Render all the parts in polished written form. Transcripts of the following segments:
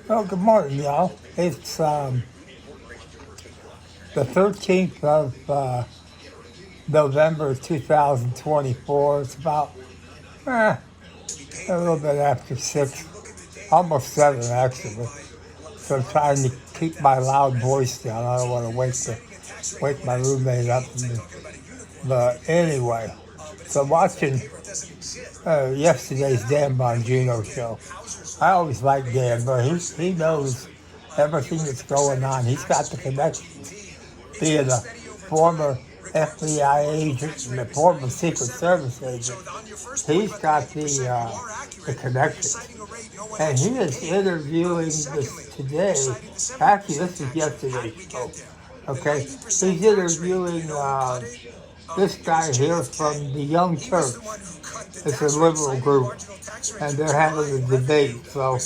Well, good morning, y'all. It's the 13th of November 2024. It's about a little bit after 6, almost 7 actually. So I'm trying to keep my loud voice down. I don't want to wake my roommate up. But anyway, so watching yesterday's Dan Bongino show. I always like Dan, but he knows everything that's going on. He's got the connections, being a former FBI agent and a former Secret Service agent. He's got the connections. And he is interviewing this today. Actually, this is yesterday's show. Okay, he's interviewing this guy here from the Young Turks. It's a liberal group, and they're having a debate, so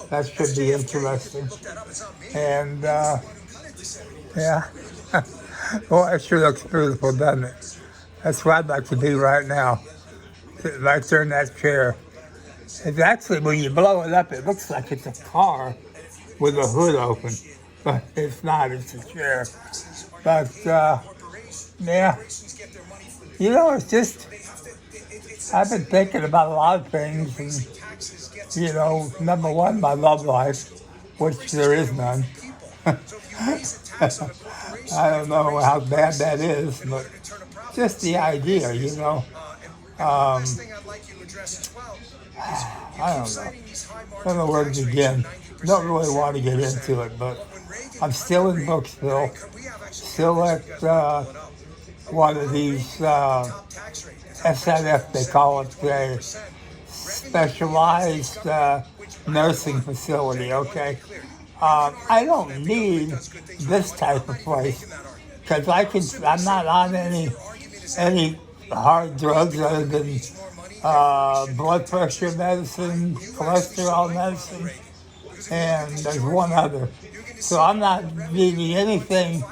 that should be interesting. And yeah, well, it sure looks beautiful, doesn't it? That's where I'd like to be right now, sitting right there in that chair. It's actually, when you blow it up, it looks like it's a car with a hood open, but it's not, it's a chair. But yeah, it's just, I've been thinking about a lot of things, and number one, my love life, which there is none. I don't know how bad that is, but just the idea, Um, I don't know. I don't know where to begin. Don't really want to get into it, but I'm still in Brooksville, still at one of these SNF, they call it, the specialized nursing facility, okay? I don't need this type of place because I'm not on any hard drugs other than blood pressure medicine, cholesterol medicine, and there's one other. So I'm not needing anything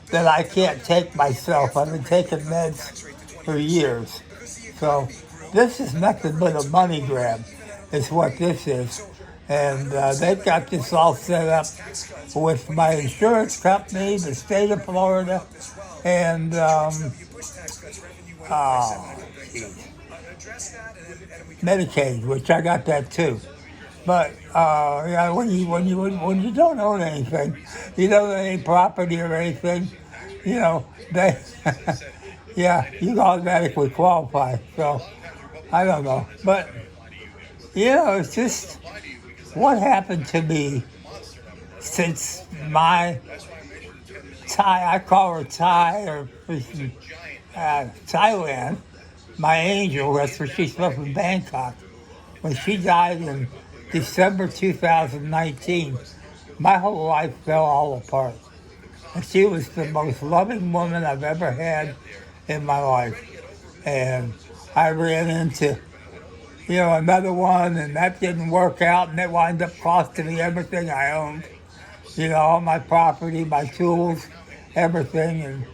that I can't take myself. I've been taking meds for years. So this is nothing but a money grab, is what this is. And they've got this all set up with my insurance company, the state of Florida, and Medicaid, which I got that too. But when you don't own anything, you don't own any property or anything, they yeah, you automatically qualify. So I don't know, but it's just what happened to me since my Thai, I call her Thai or Thailand, my angel, that's where she's from, in Bangkok. When she died in December 2019, my whole life fell all apart. And she was the most loving woman I've ever had in my life. And I ran into, another one, and that didn't work out, and it wound up costing me everything I owned. All my property, my tools, everything. And,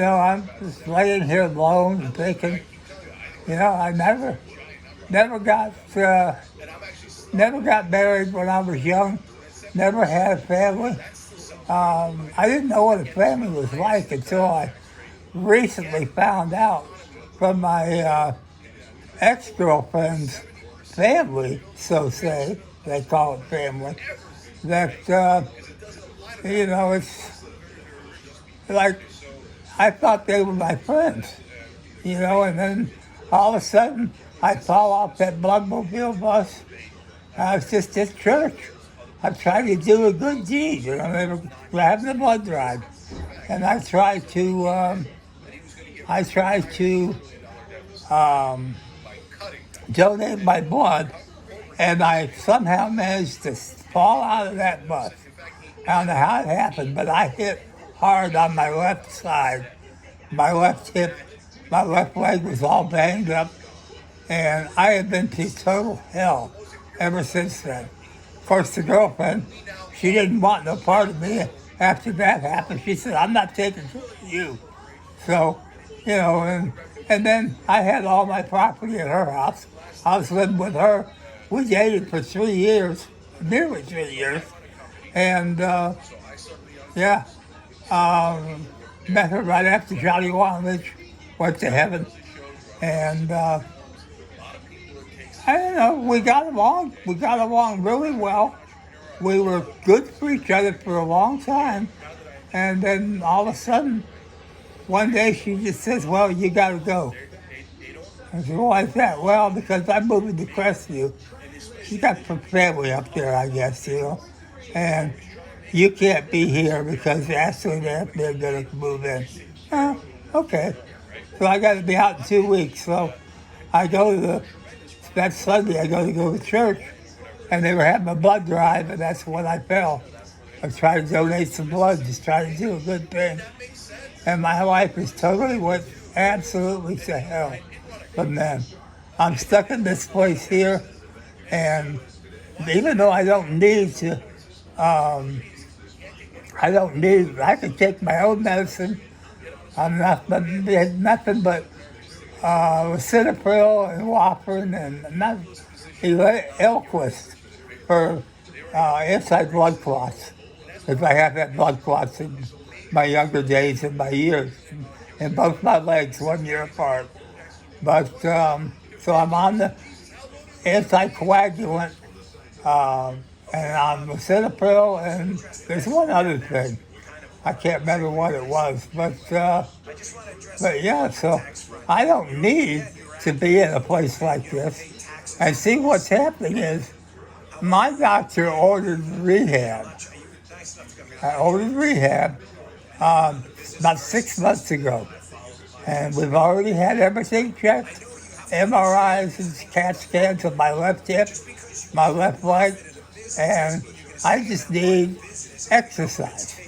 I'm just laying here alone and thinking, I never got married when I was young, never had a family. I didn't know what a family was like until I recently found out from my ex-girlfriend's family, so say, they call it family, that, it's like I thought they were my friends, and then all of a sudden I fall off that bloodmobile bus. I was just at church. I'm trying to do a good deed, they were having a blood drive. And I tried to donate my blood, and I somehow managed to fall out of that bus. I don't know how it happened, but I hit hard on my left side, my left hip, my left leg was all banged up, and I have been to total hell ever since then. Of course, the girlfriend, she didn't want no part of me after that happened. She said, I'm not taking care of you. So, and then I had all my property at her house. I was living with her. We dated for 3 years, nearly 3 years. And yeah, met her right after Johnny Wanlich went to heaven. And I don't know, we got along. We got along really well. We were good for each other for a long time. And then all of a sudden, one day she just says, well, you got to go. I said, why is that? Well, because I'm moving to Crestview. She got some family up there, I guess, And you can't be here because Ashley and they're going to move in. Oh, okay. So I got to be out in 2 weeks. So I go to that Sunday, I go to church, and they were having a blood drive, and that's when I fell. I was trying to donate some blood, just trying to do a good thing. And my life is totally went absolutely to hell from then. I'm stuck in this place here, and even though I don't need to, I can take my own medicine. I'm nothing but Cinepril and warfarin and not Elquist for inside blood clots. Because I have had blood clots in my younger days and my years, in both my legs, 1 year apart. But so I'm on the anticoagulant, and I'm Cinepril, and there's one other thing. I can't remember what it was, but yeah, so I don't need to be in a place like this. And see, what's happening is my doctor ordered rehab. I ordered rehab about 6 months ago, and we've already had everything checked, MRIs and CAT scans of my left hip, my left leg, and I just need exercise.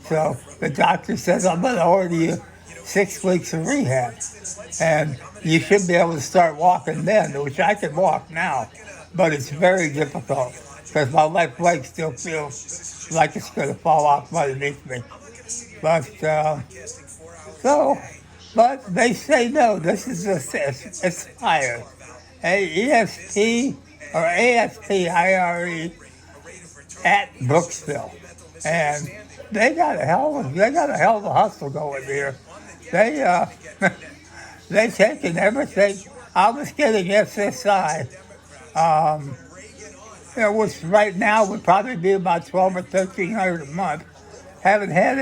So the doctor says, I'm going to order you 6 weeks of rehab. And you should be able to start walking then, which I can walk now. But it's very difficult because my left leg still feels like it's going to fall off underneath me. But, but they say no, this is Aspire. ESP or ASPIRE at Brooksville. And they got a hell of a hustle going here. They they taking everything. I was getting SSI, which right now would probably be about 12 or 1,300 a month. Haven't had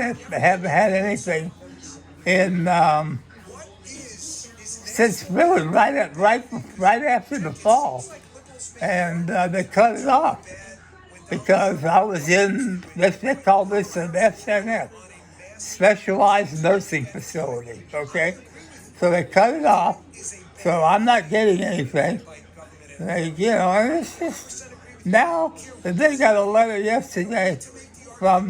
anything in since really right after the fall, and they cut it off because I was in, they call this an SNF, Specialized Nursing Facility, okay? So they cut it off, so I'm not getting anything. And it's just, now, they got a letter yesterday from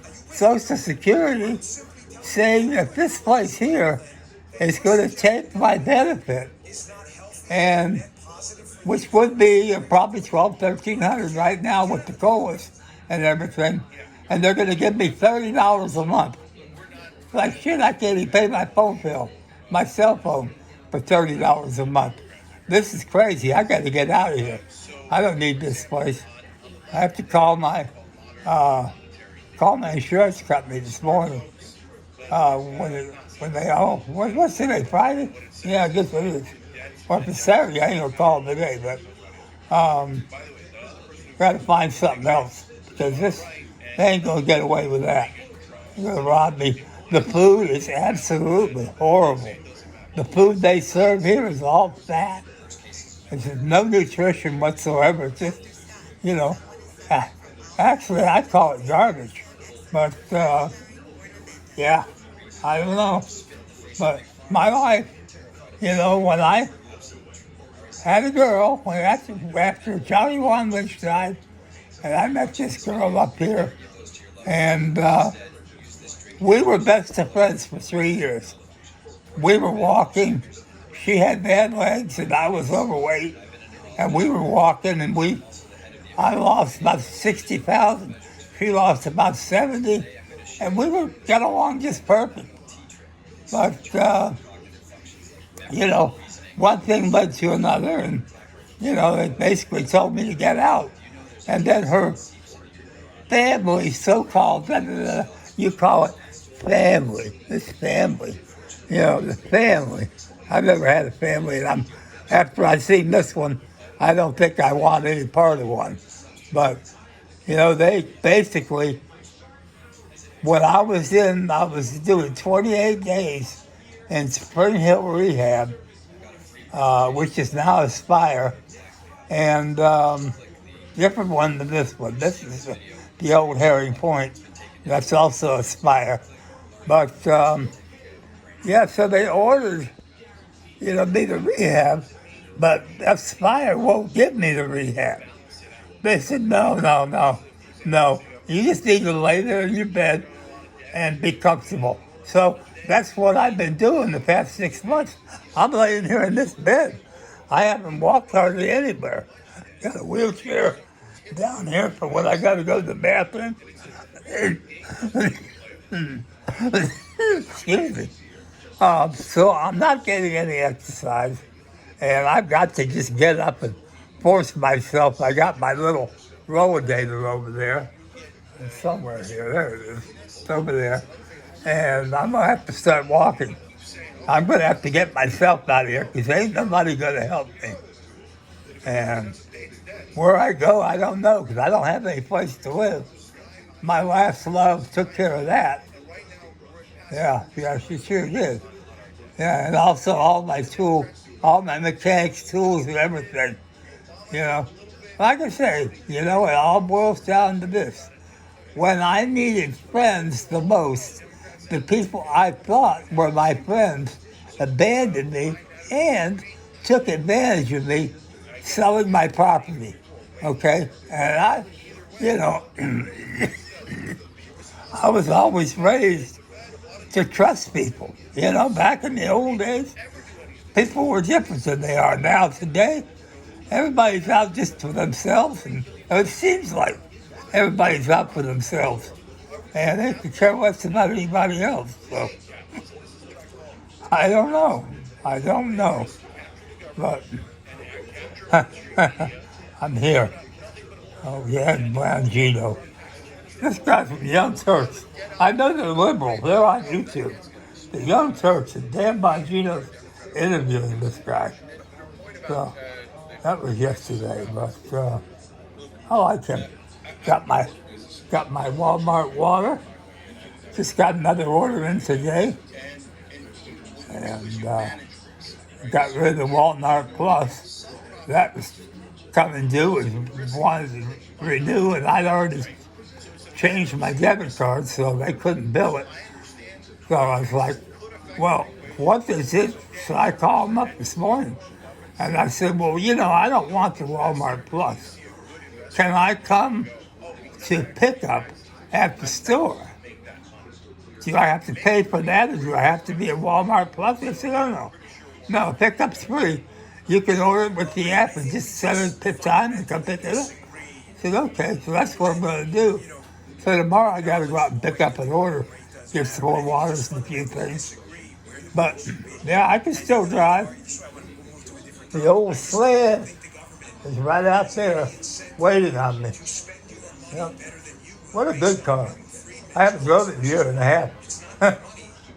Social Security saying that this place here is going to take my benefit, and which would be probably 1,300 right now with the COLAs and everything, and they're going to give me $30 a month. Like shit, I can't even pay my phone bill, my cell phone, for $30 a month. This is crazy. I got to get out of here. I don't need this place. I have to call my insurance company this morning. When they what's today, Friday? Yeah, I guess it is. Or if it's Saturday, I ain't gonna call them today, but gotta find something else because they ain't gonna get away with that. They're gonna rob me. The food is absolutely horrible. The food they serve here is all fat. There's no nutrition whatsoever. It's just, actually I call it garbage. But yeah, I don't know. But my life, when I had a girl, after Johnny Wanlich died, and I met this girl up here, and we were best of friends for 3 years. We were walking. She had bad legs, and I was overweight, and we were walking, and I lost about 60 pounds. She lost about 70, and we got along just perfect. But, one thing led to another, and They basically told me to get out. And then her family, so-called, you call it family, it's family. The family. I've never had a family, and after I seen this one, I don't think I want any part of one. But, they basically, when I was doing 28 days in Spring Hill Rehab, which is now Aspire, and different one than this one. This is the old Herring Point. That's also Aspire. But, yeah, so they ordered, me to rehab, but Aspire won't give me the rehab. They said, no, no, no, no. You just need to lay there in your bed and be comfortable. So that's what I've been doing the past 6 months. I'm laying here in this bed. I haven't walked hardly anywhere. Got a wheelchair down here for when I got to go to the bathroom. Excuse me. So I'm not getting any exercise, and I've got to just get up and force myself. I got my little rollator over there, somewhere here. There it is. It's over there. And I'm going to have to start walking. I'm going to have to get myself out of here because ain't nobody going to help me. And where I go, I don't know because I don't have any place to live. My last love took care of that. Yeah, she sure did. Yeah, and also all my tools, all my mechanics tools and everything. Like I say, it all boils down to this. When I needed friends the most, the people I thought were my friends abandoned me and took advantage of me selling my property. Okay? And I was always raised to trust people. Back in the old days, people were different than they are now. Today, everybody's out just for themselves, and it seems like everybody's out for themselves. And they could care less about anybody else. So, I don't know. But I'm here. Oh, yeah, Bongino. This guy's from Young Turks. I know they're liberal. They're on YouTube. The Young Turks, and Dan Bongino's interviewing this guy. So, that was yesterday, but I like him. Got my Walmart water. Just got another order in today. And got rid of the Walmart Plus. That was coming due and wanted to renew, and I'd already changed my debit card, so they couldn't bill it. So I was like, well, what is it? So I called them up this morning. And I said, well, I don't want the Walmart Plus. Can I come to pick up at the store? Do I have to pay for that, or do I have to be a Walmart Plus? I said, oh, no, pickup's free. You can order it with the app and just set a time and come pick it up. I said, okay, so that's what I'm going to do. So tomorrow I got to go out and pick up an order, get some more waters and a few things. But, yeah, I can still drive. The old sled is right out there waiting on me. Yep. What a good car. I haven't drove it in a year and a half.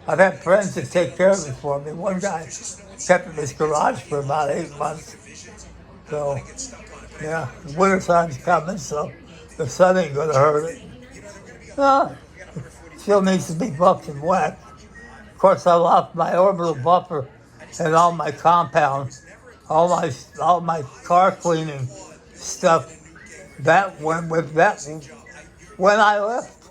I've had friends that take care of it for me. One guy kept it in his garage for about 8 months. So, yeah, wintertime's coming, so the sun ain't going to hurt it. No, still needs to be buffed and wet. Of course, I lost my orbital buffer and all my compound, all my car cleaning stuff. That went with that. When I left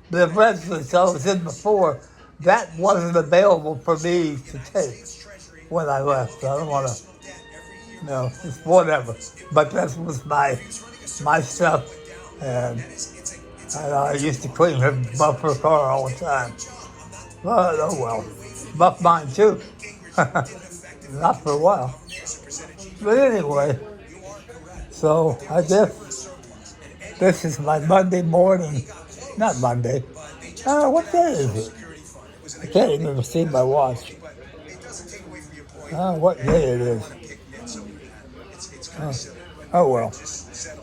the residence I was in before, that wasn't available for me to take when I left. I don't want to, it's whatever. But that was my stuff, and I used to clean her, buff her car all the time. But oh well, buff mine too. Not for a while. But anyway, so I guess this is my Monday morning. Not Monday. What day is it? I can't even see my watch. What day it is. Oh well.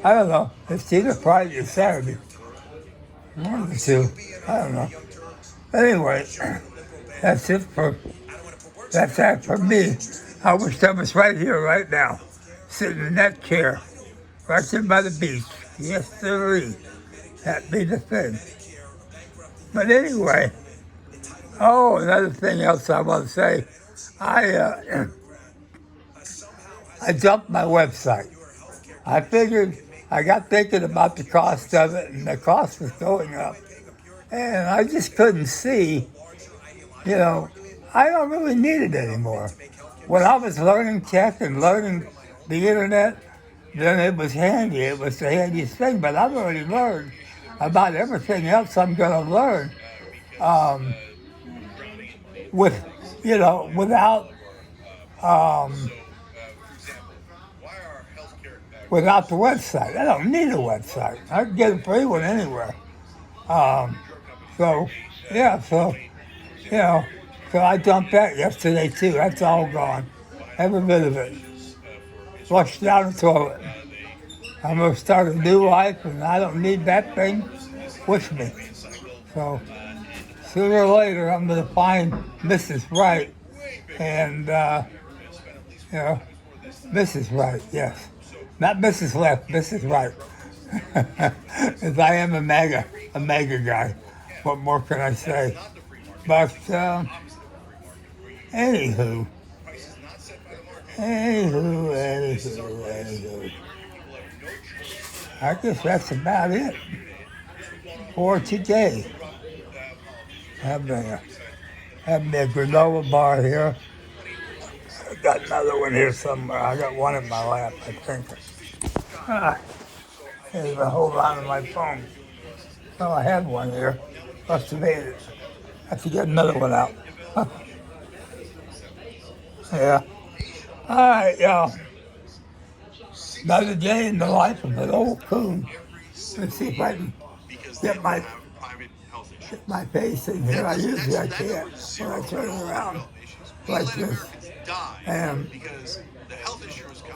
I don't know. It's either Friday or Saturday. One of the two. I don't know. Anyway, that's it for that's that for me. I wish I was right here, right now, sitting in that chair, right there by the beach. Yes, thrir. That'd be the thing. But anyway, another thing else I want to say, I I dumped my website. I got thinking about the cost of it, and the cost was going up, and I just couldn't see. You know, I don't really need it anymore. When I was learning tech and learning the internet, then it was handy. It was the handiest thing. But I've already learned about everything else I'm going to learn um, with, without without the website. I don't need a website. I can get a free one anywhere. Um, so, yeah, so, you know, so I dumped that yesterday too. That's all gone. Every bit of it. Flushed down the toilet. I'm going to start a new life, and I don't need that thing with me. So sooner or later, I'm going to find Mrs. Right, and Mrs. Right, yes, not Mrs. Left, Mrs. Right. As I am a mega guy. What more can I say? But anywho, anywho. I guess that's about it for today. Have me a granola bar here. I got another one here somewhere. I got one in my lap, I think. Can't even hold on to my phone. Oh, I had one here. Must have made it. I have to get another one out. Yeah. All right, y'all. Another day in the life of an old coon. Let's see if I can get my face in here. I can't when I turn it around like this. And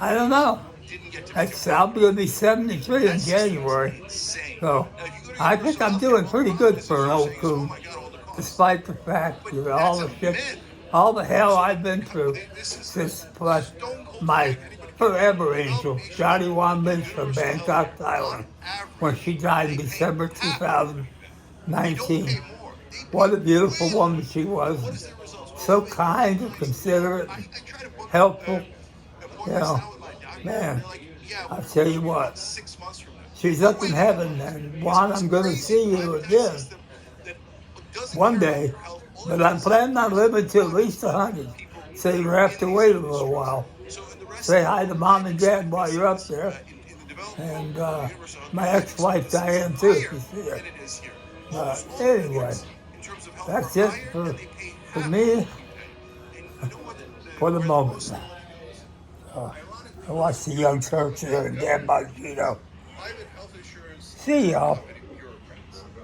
I don't know. I'll be going to be 73 in January. So I think I'm doing pretty good for an old coon, despite the fact that all the shit, all the hell I've been through since plus my forever angel, Johnny Wan Lynch from Bangkok, Thailand, when she died in December 2019. What a beautiful woman she was. So kind and considerate, helpful. You know, man, I'll tell you what. She's up in heaven, and Juan, I'm going to see you again one day. But I'm planning on living to at least 100, so you have to wait a little while. Say hi to Mom and Dad while you're up there. And my ex-wife Diane too, if you see her. But anyway, that's it for me for the moment. I watch the Young Turks here and Dan Bongino. See y'all.